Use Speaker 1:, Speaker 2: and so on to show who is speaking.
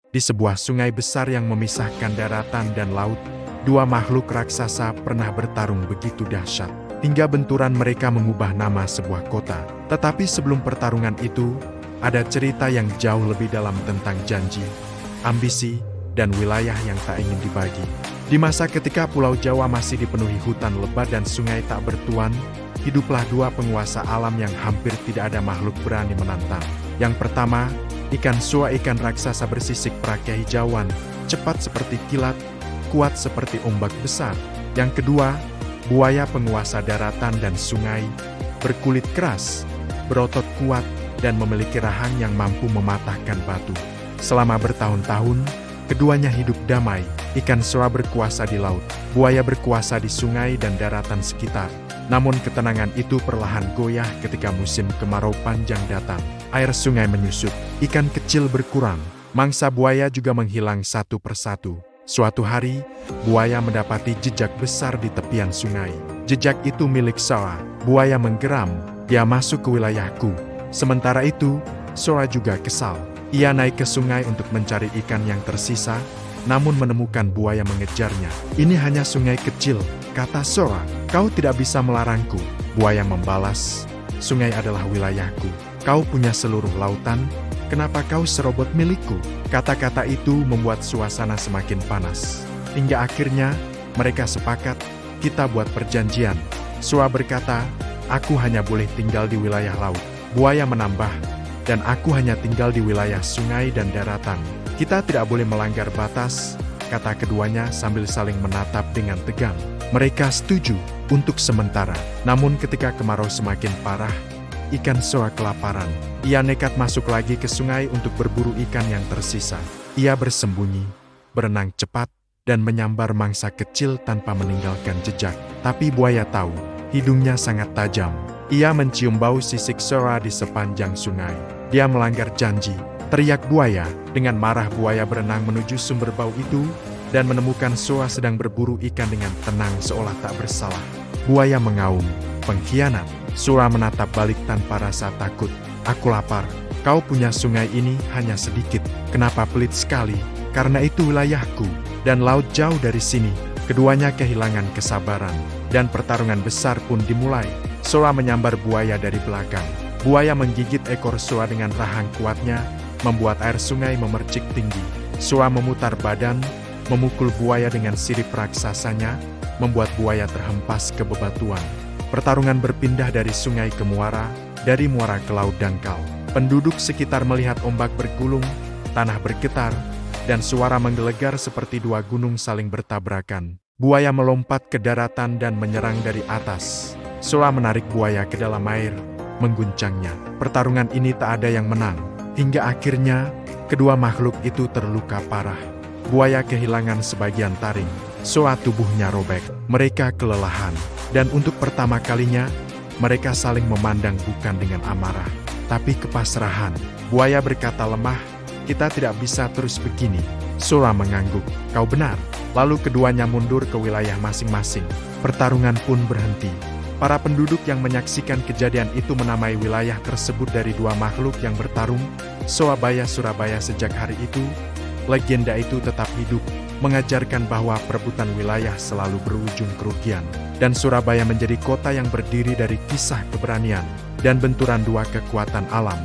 Speaker 1: Di sebuah sungai besar yang memisahkan daratan dan laut, dua makhluk raksasa pernah bertarung begitu dahsyat, hingga benturan mereka mengubah nama sebuah kota. Tetapi sebelum pertarungan itu, ada cerita yang jauh lebih dalam tentang janji, ambisi, dan wilayah yang tak ingin dibagi. Di masa ketika Pulau Jawa masih dipenuhi hutan lebat dan sungai tak bertuan, hiduplah dua penguasa alam yang hampir tidak ada makhluk berani menantang. Yang pertama, ikan sua, ikan raksasa bersisik perakia hijauan, cepat seperti kilat, kuat seperti ombak besar. Yang kedua, buaya penguasa daratan dan sungai, berkulit keras, berotot kuat, dan memiliki rahang yang mampu mematahkan batu. Selama bertahun-tahun, keduanya hidup damai. Ikan sua berkuasa di laut, buaya berkuasa di sungai dan daratan sekitar. Namun ketenangan itu perlahan goyah ketika musim kemarau panjang datang. Air sungai menyusut, ikan kecil berkurang, mangsa buaya juga menghilang satu persatu. Suatu hari, buaya mendapati jejak besar di tepian sungai. Jejak itu milik Sora. Buaya menggeram, dia masuk ke wilayahku. Sementara itu, Sora juga kesal. Ia naik ke sungai untuk mencari ikan yang tersisa, namun menemukan buaya mengejarnya. "Ini hanya sungai kecil," kata Sora. "Kau tidak bisa melarangku." Buaya membalas, "Sungai adalah wilayahku. Kau punya seluruh lautan, kenapa kau serobot milikku?" Kata-kata itu membuat suasana semakin panas. Hingga akhirnya, mereka sepakat, "Kita buat perjanjian." Sora berkata, "Aku hanya boleh tinggal di wilayah laut." Buaya menambah, "Dan aku hanya tinggal di wilayah sungai dan daratan. Kita tidak boleh melanggar batas," kata keduanya sambil saling menatap dengan tegang. Mereka setuju untuk sementara. Namun ketika kemarau semakin parah, ikan sua kelaparan. Ia nekat masuk lagi ke sungai untuk berburu ikan yang tersisa. Ia bersembunyi, berenang cepat, dan menyambar mangsa kecil tanpa meninggalkan jejak. Tapi buaya tahu, hidungnya sangat tajam. Ia mencium bau sisik Sora di sepanjang sungai. Dia melanggar janji, teriak buaya. Dengan marah buaya berenang menuju sumber bau itu, dan menemukan Sora sedang berburu ikan dengan tenang seolah tak bersalah. Buaya mengaum, "Pengkhianat." Sora menatap balik tanpa rasa takut. "Aku lapar. Kau punya sungai ini hanya sedikit. Kenapa pelit sekali? Karena itu wilayahku, dan laut jauh dari sini." Keduanya kehilangan kesabaran, dan pertarungan besar pun dimulai. Sora menyambar buaya dari belakang. Buaya menggigit ekor Sora dengan rahang kuatnya, membuat air sungai memercik tinggi. Sora memutar badan, memukul buaya dengan sirip raksasanya, membuat buaya terhempas ke bebatuan. Pertarungan berpindah dari sungai ke muara, dari muara ke laut dangkal. Penduduk sekitar melihat ombak bergulung, tanah bergetar, dan suara menggelegar seperti dua gunung saling bertabrakan. Buaya melompat ke daratan dan menyerang dari atas. Sora menarik buaya ke dalam air, mengguncangnya. Pertarungan ini tak ada yang menang. Hingga akhirnya, kedua makhluk itu terluka parah. Buaya kehilangan sebagian taring. Sora tubuhnya robek. Mereka kelelahan. Dan untuk pertama kalinya, mereka saling memandang bukan dengan amarah, tapi kepasrahan. Buaya berkata lemah, "Kita tidak bisa terus begini." Sora mengangguk, "Kau benar." Lalu keduanya mundur ke wilayah masing-masing. Pertarungan pun berhenti. Para penduduk yang menyaksikan kejadian itu menamai wilayah tersebut dari dua makhluk yang bertarung, Soabaya Surabaya. Sejak hari itu, legenda itu tetap hidup, mengajarkan bahwa perebutan wilayah selalu berujung kerugian. Dan Surabaya menjadi kota yang berdiri dari kisah keberanian dan benturan dua kekuatan alam.